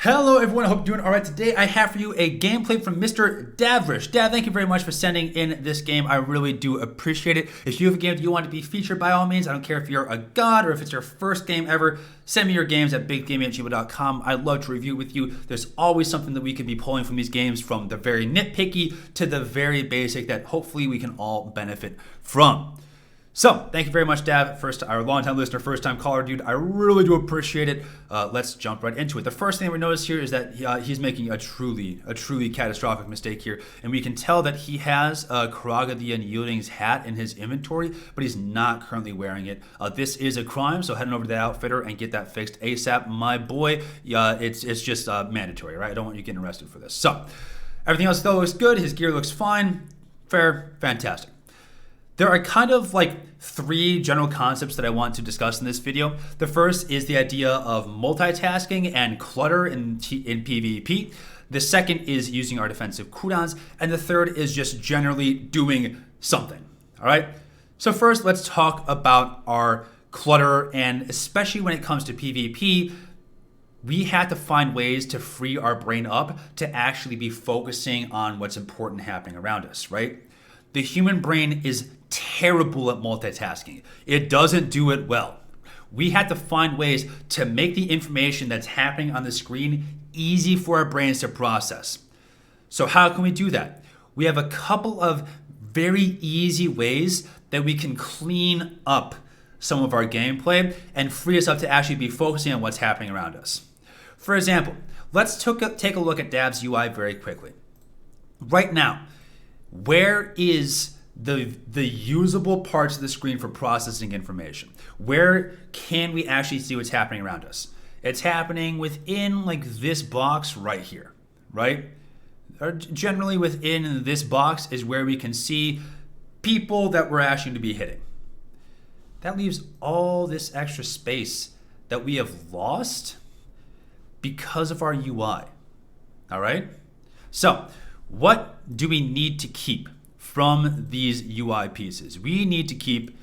Hello everyone, I hope you're doing alright. Today I have for you a gameplay from Mr. Davish. Dav, thank you very much for sending in this game. I really do appreciate it. If you have a game that you want to be featured, by all means, I don't care if you're a god or if it's your first game ever, send me your games at bigsgaming@gmail.com. I'd love to review with you. There's always something that we could be pulling from these games, from the very nitpicky to the very basic, that hopefully we can all benefit from. So, thank you very much, Dav. First, our longtime listener, first-time caller, dude. I really do appreciate it. Let's jump right into it. The first thing we notice here is that he's making a truly catastrophic mistake here, and we can tell that he has Karaga the Unyielding's hat in his inventory, but he's not currently wearing it. This is a crime, so head on over to the outfitter and get that fixed ASAP, my boy. It's just mandatory, right? I don't want you getting arrested for this. So, everything else though looks good. His gear looks fine. Fair, fantastic. There are kind of like three general concepts that I want to discuss in this video. The first is the idea of multitasking and clutter in PvP. The second is using our defensive cooldowns. And the third is just generally doing something, all right? So first, let's talk about our clutter, and especially when it comes to PvP, we have to find ways to free our brain up to actually be focusing on what's important happening around us, right? The human brain is terrible at multitasking. It doesn't do it well. We have to find ways to make the information that's happening on the screen easy for our brains to process. So how can we do that? We have a couple of very easy ways that we can clean up some of our gameplay and free us up to actually be focusing on what's happening around us. For example, let's take a look at Dav's UI very quickly. Right now, where is the usable parts of the screen for processing information? Where can we actually see what's happening around us? It's happening within like this box right here, right? Or generally within this box is where we can see people that we're actually to be hitting. That leaves all this extra space that we have lost because of our UI, all right? So what do we need to keep from these UI pieces? We need to keep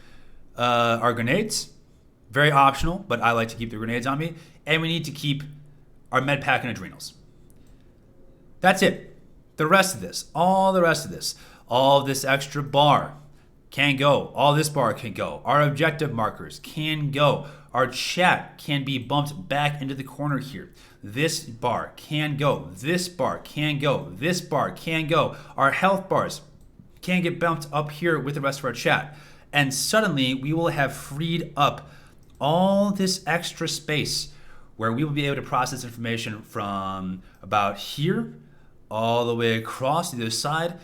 our grenades, very optional, but I like to keep the grenades on me. And we need to keep our MEDPACK and ADRNALs. That's it. The rest of this, all this extra bar can go. All this bar can go. Our objective markers can go. Our chat can be bumped back into the corner here. This bar can go. This bar can go. This bar can go. Our health bars can get bumped up here with the rest of our chat. And suddenly we will have freed up all this extra space where we will be able to process information from about here all the way across to the other side.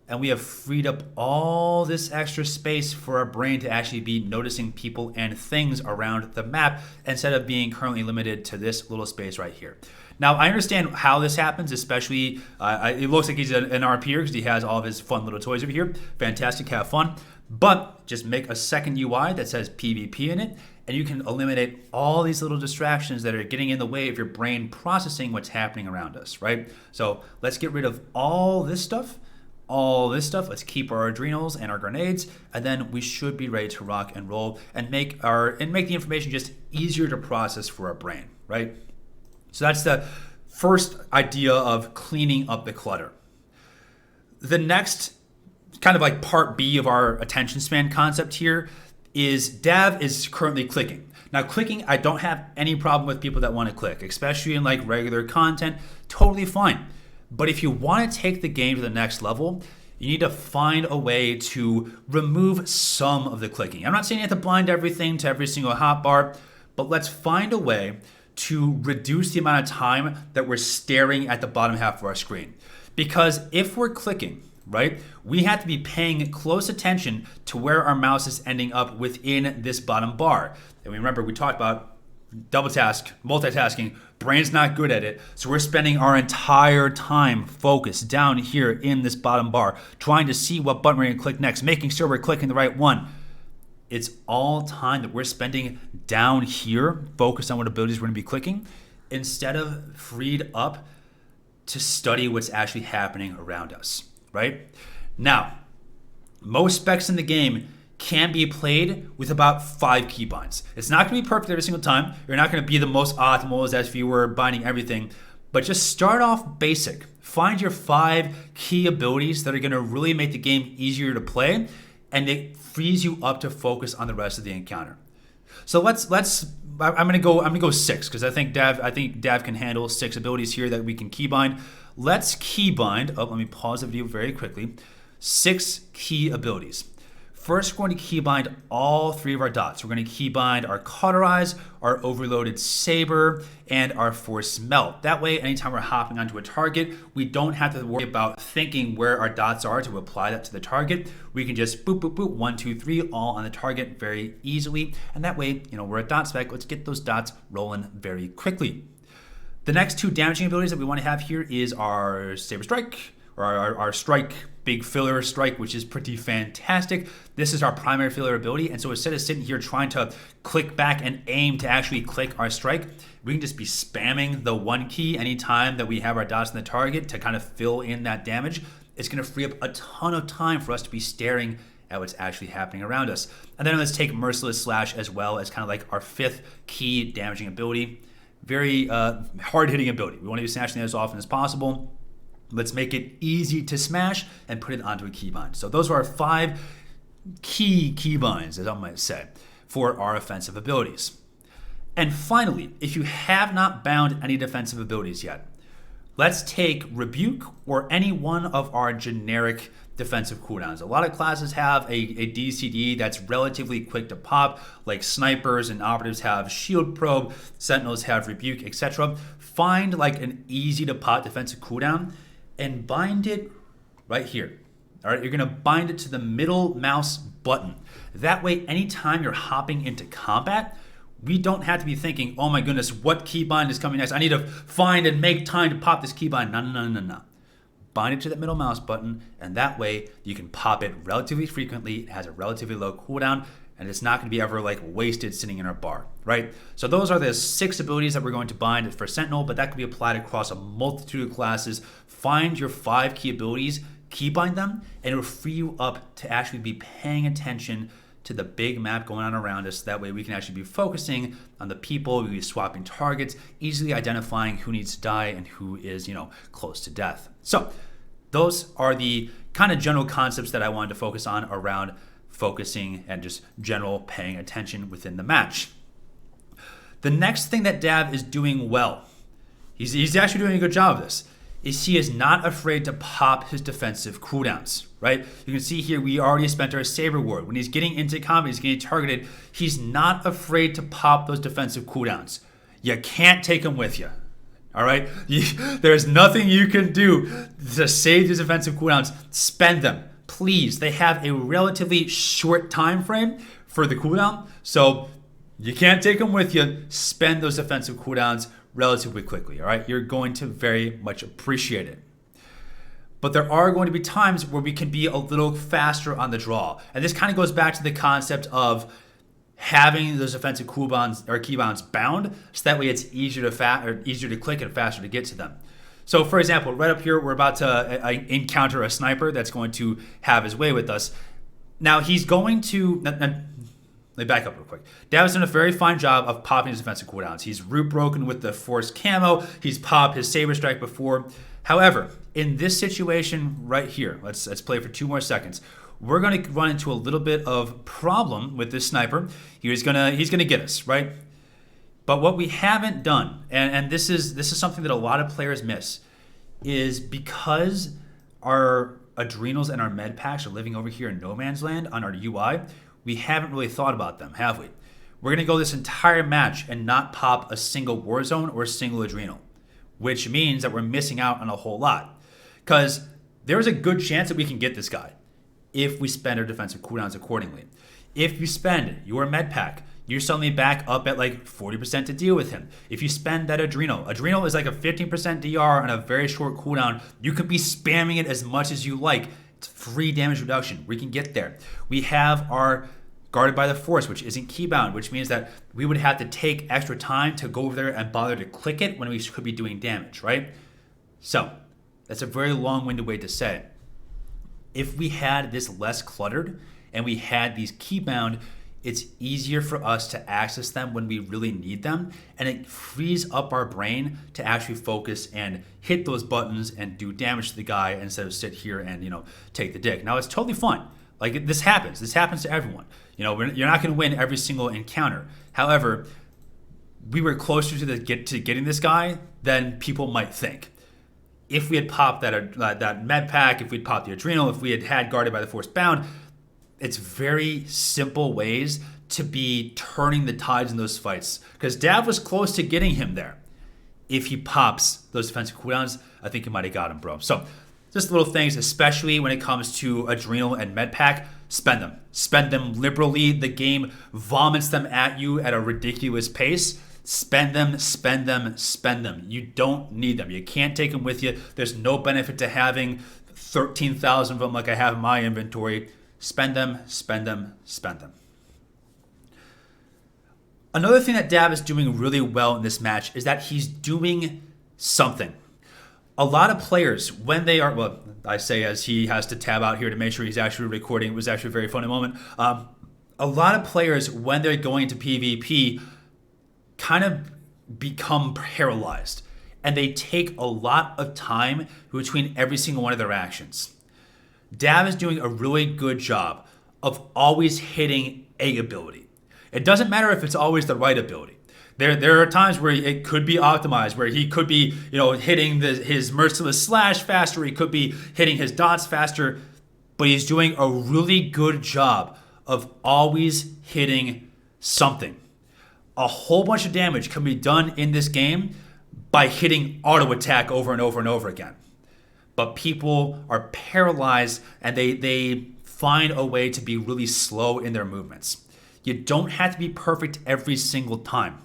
And we have freed up all this extra space for our brain to actually be noticing people and things around the map instead of being currently limited to this little space right here. Now, I understand how this happens, especially, it looks like he's an RPer because he has all of his fun little toys over here. Fantastic, have fun. But just make a second UI that says PvP in it, and you can eliminate all these little distractions that are getting in the way of your brain processing what's happening around us, right? So let's get rid of all this stuff. Let's keep our ADRNALs and our grenades, and then we should be ready to rock and roll and make the information just easier to process for our brain, right? So that's the first idea of cleaning up the clutter. The next kind of like part B of our attention span concept here is Dav is currently clicking. Now clicking, I don't have any problem with people that want to click, especially in like regular content, totally fine. But if you want to take the game to the next level, you need to find a way to remove some of the clicking. I'm not saying you have to blind everything to every single hotbar, but let's find a way to reduce the amount of time that we're staring at the bottom half of our screen. Because if we're clicking, right, we have to be paying close attention to where our mouse is ending up within this bottom bar. And remember, we talked about double task, multitasking, brain's not good at it. So we're spending our entire time focused down here in this bottom bar, trying to see what button we're gonna click next, making sure we're clicking the right one. It's all time that we're spending down here, focused on what abilities we're gonna be clicking, instead of freed up to study what's actually happening around us, right? Now, most specs in the game can be played with about 5 keybinds. It's not going to be perfect every single time. You're not going to be the most optimal as if you were binding everything, But just start off basic. Find your 5 key abilities that are going to really make the game easier to play, and it frees you up to focus on the rest of the encounter. So I'm gonna go 6 because I think Dav can handle 6 abilities here that we can keybind. Let's keybind. Oh, let me pause the video very quickly. 6 key abilities. First, we're going to keybind all 3 of our dots. We're going to keybind our Cauterize, our Overloaded Saber, and our Force Melt. That way, anytime we're hopping onto a target, we don't have to worry about thinking where our dots are to apply that to the target. We can just boop, boop, boop, 1, 2, 3, all on the target very easily. And that way, we're a dot spec. Let's get those dots rolling very quickly. The next 2 damaging abilities that we want to have here is our Saber Strike, or our Strike, big filler strike, which is pretty fantastic. This is our primary filler ability, and so instead of sitting here trying to click back and aim to actually click our strike, we can just be spamming the 1 key anytime that we have our dots on the target to kind of fill in that damage. It's going to free up a ton of time for us to be staring at what's actually happening around us. And then let's take Merciless Slash as well as kind of like our 5th key damaging ability. Very hard-hitting ability. We want to be smashing that as often as possible. Let's make it easy to smash and put it onto a keybind. So those are our 5 key keybinds, as I might say, for our offensive abilities. And finally, if you have not bound any defensive abilities yet, let's take Rebuke or any one of our generic defensive cooldowns. A lot of classes have a DCD that's relatively quick to pop, like snipers and operatives have Shield Probe, Sentinels have Rebuke, etc. Find like an easy to pop defensive cooldown and bind it right here. All right, you're gonna bind it to the middle mouse button. That way, anytime you're hopping into combat, we don't have to be thinking, oh my goodness, what keybind is coming next? I need to find and make time to pop this keybind. No. Bind it to the middle mouse button, and that way you can pop it relatively frequently. It has a relatively low cooldown, and it's not gonna be ever like wasted sitting in our bar, right? So those are the 6 abilities that we're going to bind for Sentinel, but that can be applied across a multitude of classes. Find your 5 key abilities, keybind them, and it'll free you up to actually be paying attention to the big map going on around us. That way we can actually be focusing on the people, we'll be swapping targets, easily identifying who needs to die and who is, close to death. So those are the kind of general concepts that I wanted to focus on around focusing and just general paying attention within the match. The next thing that Dav is doing well, he's actually doing a good job of this, is he is not afraid to pop his defensive cooldowns, right? You can see here we already spent our Saber Ward. When he's getting into combat, he's getting targeted, he's not afraid to pop those defensive cooldowns. You can't take them with you, all right? There's nothing you can do to save these defensive cooldowns. Spend them, please. They have a relatively short time frame for the cooldown, so you can't take them with you. Spend those defensive cooldowns relatively quickly, all right? You're going to very much appreciate it. But there are going to be times where we can be a little faster on the draw. And this kind of goes back to the concept of having those offensive coolbounds or keybounds bound, so that way it's easier to click and faster to get to them. So for example, right up here, we're about to encounter a sniper that's going to have his way with us. Now he's going to, let me back up real quick. Davish done a very fine job of popping his defensive cooldowns. He's root broken with the Force Camo. He's popped his Saber Strike before. However, in this situation right here, let's play for 2 more seconds. We're going to run into a little bit of problem with this sniper. He's gonna get us, right? But what we haven't done, and this is something that a lot of players miss, is because our adrenals and our med packs are living over here in no man's land on our UI, we haven't really thought about them, have we? We're gonna go this entire match and not pop a single Warzone or a single adrenal, which means that we're missing out on a whole lot. Because there's a good chance that we can get this guy if we spend our defensive cooldowns accordingly. If you spend your med pack, you're suddenly back up at like 40% to deal with him. If you spend that adrenal is like a 15% DR on a very short cooldown. You could be spamming it as much as you like. It's free damage reduction. We can get there. We have our Guarded by the Force, which isn't keybound, which means that we would have to take extra time to go over there and bother to click it when we could be doing damage, right? So that's a very long-winded way to say, if we had this less cluttered and we had these keybound, it's easier for us to access them when we really need them, and it frees up our brain to actually focus and hit those buttons and do damage to the guy instead of sit here and, you know, take the dick. Now, it's totally fine. Like, this happens to everyone. You know, you're not going to win every single encounter. However, we were closer to getting this guy than people might think. If we had popped that MEDPACK, if we'd popped the ADRNAL, if we had guarded by the force bound, it's very simple ways to be turning the tides in those fights. Because Dav was close to getting him there. If he pops those defensive cooldowns, I think he might have got him, bro. So just little things, especially when it comes to ADRNAL and MEDPACK, spend them. Spend them liberally. The game vomits them at you at a ridiculous pace. Spend them, spend them, spend them. You don't need them. You can't take them with you. There's no benefit to having 13,000 of them like I have in my inventory. Spend them, spend them, spend them. Another thing that Dav is doing really well in this match is that he's doing something. A lot of players, when they are, well, I say as he has to tab out here to make sure he's actually recording. It was actually a very funny moment. A lot of players, when they're going to PvP, kind of become paralyzed. And they take a lot of time between every single one of their actions. Dav is doing a really good job of always hitting a ability. It doesn't matter if it's always the right ability. There are times where it could be optimized, where he could be, you know, hitting his merciless slash faster, he could be hitting his dots faster, but he's doing a really good job of always hitting something. A whole bunch of damage can be done in this game by hitting auto attack over and over and over again. But people are paralyzed and they find a way to be really slow in their movements. You don't have to be perfect every single time.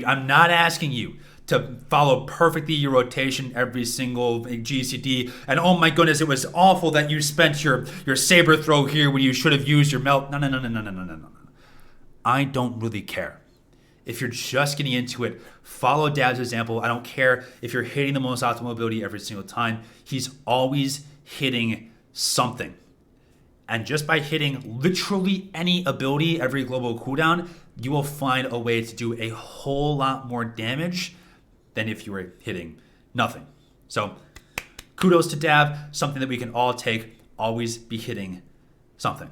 I'm not asking you to follow perfectly your rotation every single GCD. And oh my goodness, it was awful that you spent your saber throw here when you should have used your melt. No. I don't really care. If you're just getting into it, follow Dav's example. I don't care if you're hitting the most optimal ability every single time. He's always hitting something. And just by hitting literally any ability every global cooldown, you will find a way to do a whole lot more damage than if you were hitting nothing. So kudos to Dav, something that we can all take, always be hitting something.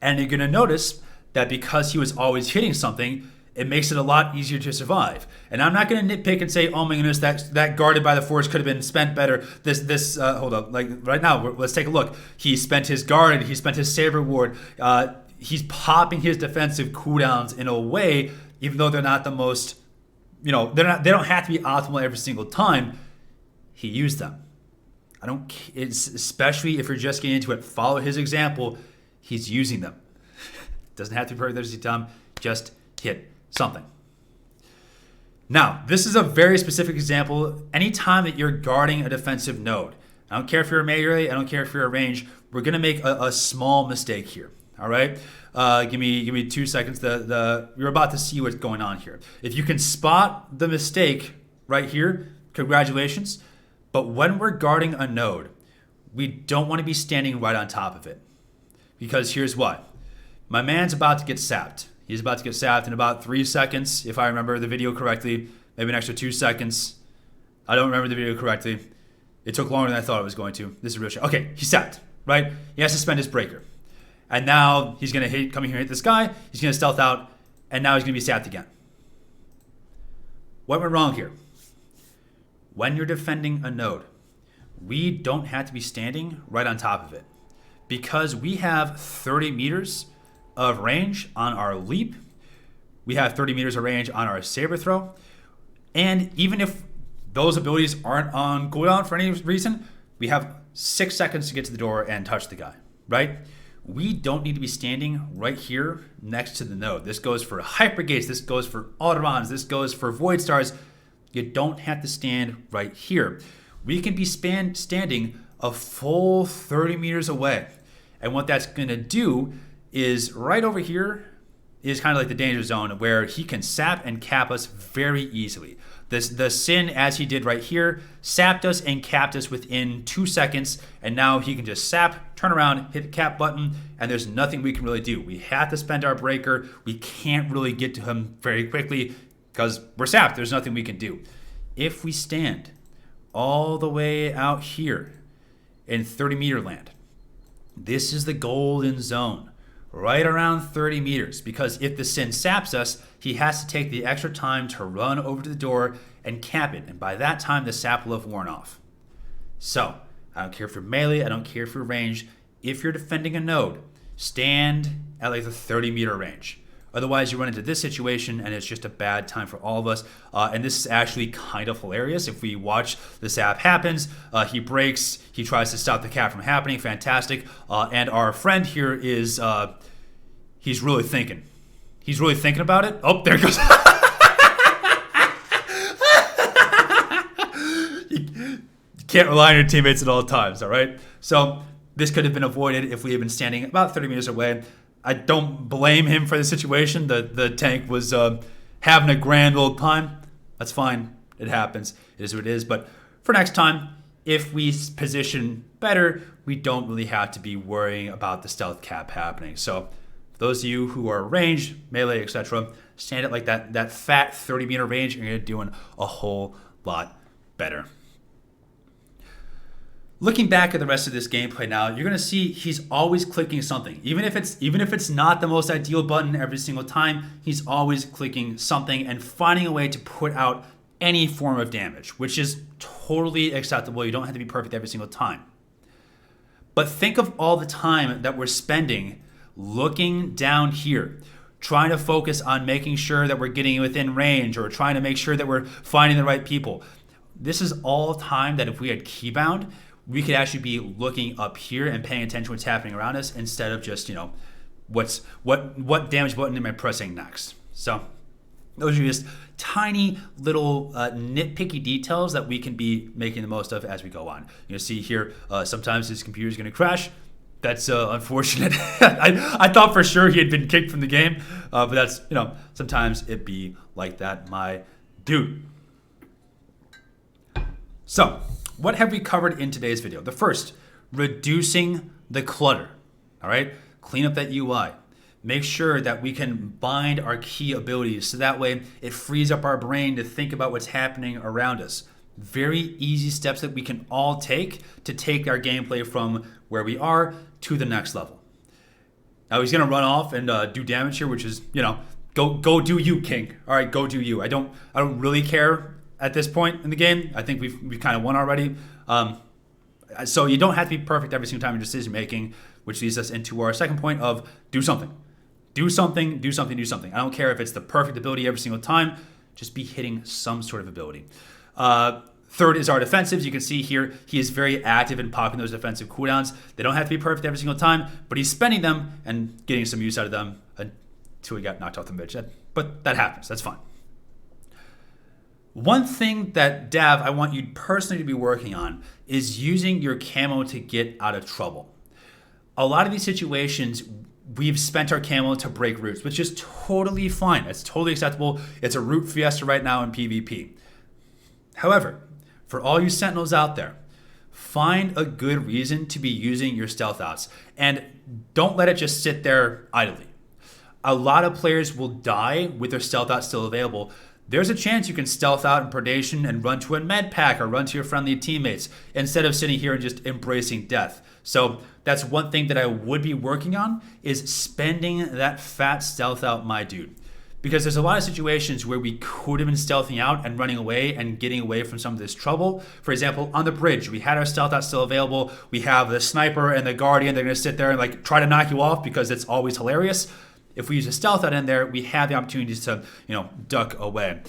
And you're gonna notice that because he was always hitting something, it makes it a lot easier to survive. And I'm not going to nitpick and say, oh my goodness, that guarded by the force could have been spent better. Hold up, like right now, let's take a look. He spent his guard, he spent his saber ward. He's popping his defensive cooldowns in a way, even though they're not the most, you know, they don't have to be optimal every single time. He used them. It's especially if you're just getting into it, follow his example. He's using them. Doesn't have to be perfect every single time. Just hit something. Now, this is a very specific example. Anytime that you're guarding a defensive node, I don't care if you're a melee, I don't care if you're a range, we're gonna make a small mistake here. All right, give me 2 seconds. You're about to see what's going on here. If you can spot the mistake right here, congratulations. But when we're guarding a node, we don't want to be standing right on top of it, because here's why. My man's about to get sapped. He's about to get sapped in about 3 seconds, if I remember the video correctly. Maybe an extra 2 seconds. I don't remember the video correctly. It took longer than I thought it was going to. This is real shit. Okay, he's sapped, right? He has to spend his breaker. And now he's going to come here and hit this guy. He's going to stealth out, and now he's going to be sapped again. What went wrong here? When you're defending a node, we don't have to be standing right on top of it, because we have 30 meters of range on our leap. We have 30 meters of range on our saber throw. And even if those abilities aren't on cooldown for any reason, we have 6 seconds to get to the door and touch the guy, right? We don't need to be standing right here next to the node. This goes for hyper gates, this goes for automatons, this goes for void stars. You don't have to stand right here. We can be standing a full 30 meters away. And what that's gonna do is right over here is kind of like the danger zone where he can sap and cap us very easily. The Sin, as he did right here, sapped us and capped us within 2 seconds, and now he can just sap, turn around, hit the cap button, and there's nothing we can really do. We have to spend our breaker. We can't really get to him very quickly because we're sapped. There's nothing we can do. If we stand all the way out here in 30-meter land, this is the golden zone, right around 30 meters, because if the Sin saps us, he has to take the extra time to run over to the door and cap it, and by that time the sap will have worn off. So I don't care if you're melee, I don't care if you're ranged. If you're defending a node, stand at like the 30-meter range. Otherwise you run into this situation and it's just a bad time for all of us. And this is actually kind of hilarious. If we watch the sap happens, he breaks, he tries to stop the cap from happening, fantastic. And our friend here is he's really thinking. He's really thinking about it. Oh, there he goes. You can't rely on your teammates at all times, all right? So this could have been avoided if we had been standing about 30 meters away. I don't blame him for the situation. The tank was having a grand old time. That's fine. It happens. It is what it is. But for next time, if we position better, we don't really have to be worrying about the stealth cap happening. So those of you who are ranged, melee, etc., stand at like that fat 30-meter range, and you're doing a whole lot better. Looking back at the rest of this gameplay now, you're gonna see he's always clicking something. Even if it's not the most ideal button every single time, he's always clicking something and finding a way to put out any form of damage, which is totally acceptable. You don't have to be perfect every single time. But think of all the time that we're spending looking down here, trying to focus on making sure that we're getting within range or trying to make sure that we're finding the right people. This is all time that if we had keybound, we could actually be looking up here and paying attention to what's happening around us instead of just, what damage button am I pressing next? So those are just tiny little nitpicky details that we can be making the most of as we go on. You see here, sometimes his computer is going to crash. That's unfortunate. I thought for sure he had been kicked from the game, but that's, sometimes it be like that, my dude. So what have we covered in today's video? The first, reducing the clutter, all right? Clean up that UI. Make sure that we can bind our key abilities so that way it frees up our brain to think about what's happening around us. Very easy steps that we can all take to take our gameplay from where we are to the next level. Now he's gonna run off and do damage here, which is, go do you, King. All right, go do you. I don't really care at this point in the game. I think we've kind of won already. So you don't have to be perfect every single time in decision making, which leads us into our second point of do something. Do something, do something, do something. I don't care if it's the perfect ability every single time, just be hitting some sort of ability. Third is our defensives. You can see here, he is very active in popping those defensive cooldowns. They don't have to be perfect every single time, but he's spending them and getting some use out of them until he got knocked off the bitch. But that happens, that's fine. One thing that, Dav, I want you personally to be working on is using your camo to get out of trouble. A lot of these situations, we've spent our camo to break routes, which is totally fine. It's totally acceptable. It's a route fiesta right now in PvP. However, for all you Sentinels out there, find a good reason to be using your stealth outs and don't let it just sit there idly. A lot of players will die with their stealth out still available. There's a chance you can stealth out in predation and run to a MEDPACK or run to your friendly teammates instead of sitting here and just embracing death. So that's one thing that I would be working on is spending that fat stealth out, my dude. Because there's a lot of situations where we could have been stealthing out and running away and getting away from some of this trouble. For example, on the bridge, we had our stealth out still available. We have the sniper and the guardian. They're going to sit there and try to knock you off because it's always hilarious. If we use a stealth out in there, we have the opportunities to, duck away.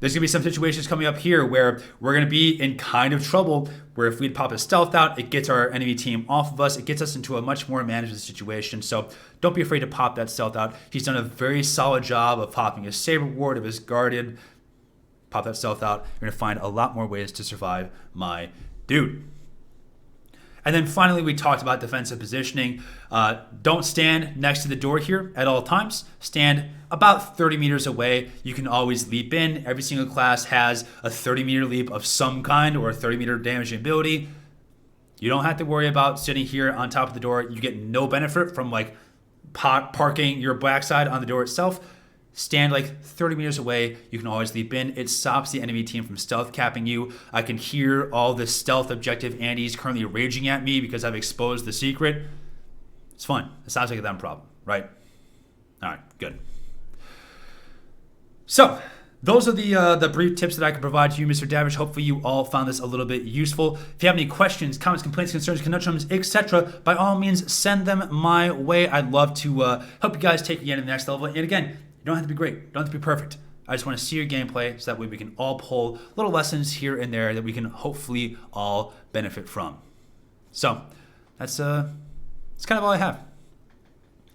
There's gonna be some situations coming up here where we're gonna be in kind of trouble, where if we'd pop a stealth out, it gets our enemy team off of us. It gets us into a much more manageable situation. So don't be afraid to pop that stealth out. He's done a very solid job of popping his saber ward of his guardian. Pop that stealth out. You're gonna find a lot more ways to survive, my dude. And then finally, we talked about defensive positioning. Don't stand next to the door here at all times. Stand about 30 meters away. You can always leap in. Every single class has a 30-meter leap of some kind or a 30-meter damaging ability. You don't have to worry about sitting here on top of the door. You get no benefit from like parking your backside on the door itself. Stand like 30 meters away. You can always leap in. It stops the enemy team from stealth capping you. I can hear all the stealth objective Andy's currently raging at me because I've exposed the secret. It's fun. It sounds like a them problem, right? All right, good. So those are the brief tips that I can provide to you, Mr. Davish. Hopefully you all found this a little bit useful. If you have any questions, comments, complaints, concerns, conundrums, etc., by all means, send them my way. I'd love to help you guys take you to the next level. And again, you don't have to be great. You don't have to be perfect. I just want to see your gameplay so that way we can all pull little lessons here and there that we can hopefully all benefit from. So that's kind of all I have.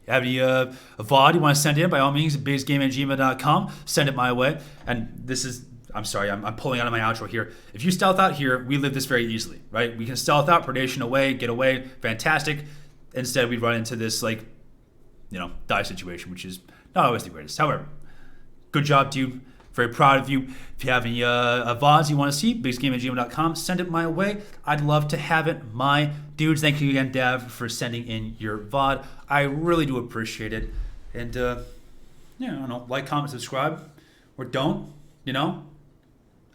You have any a VOD you want to send in, by all means, bigsgaming@gmail.com. Send it my way. And this is, I'm sorry, I'm pulling out of my outro here. If you stealth out here, we live this very easily, right? We can stealth out, predation away, get away, fantastic. Instead, we run into this, like, die situation, which is not always the greatest. However, good job, dude. Very proud of you. If you have any VODs you want to see, bigsgaming@gmail.com, send it my way. I'd love to have it, my dudes. Thank you again, Dav, for sending in your VOD. I really do appreciate it. And, I don't know, like, comment, subscribe, or don't, I don't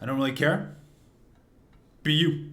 really care. Be you.